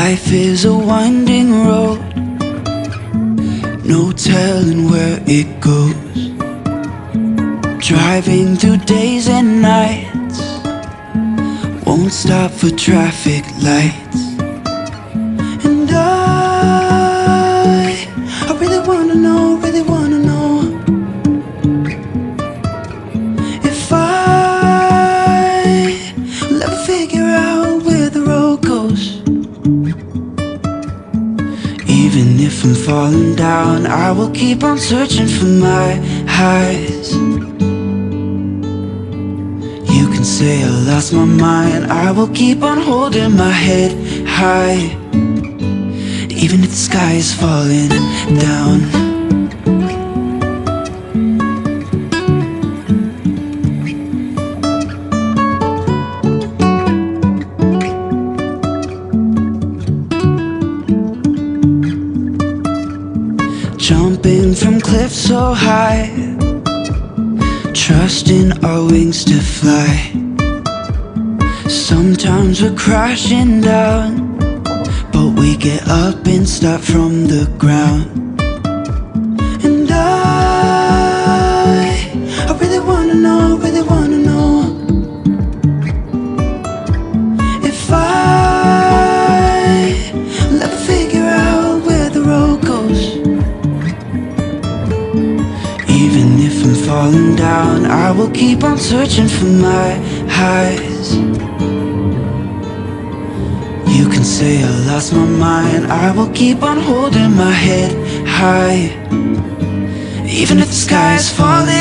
Life is a winding road, no telling where it goes. Driving through days and nights, won't stop for traffic lights. And I really wanna know, if I will ever figure out where the road goes. Even if I'm falling down, I will keep on searching for my highs. You can say I lost my mind, I will keep on holding my head high. Even if the sky is falling down. Jumping from cliffs so high, trusting our wings to fly. Sometimes we're crashing down, but we get up and start from the ground. And I really wanna know, if I will ever figure out where the road goes. Even if I'm falling down, I will keep on searching for my highs. You can say I lost my mind, I will keep on holding my head high. Even if the sky is falling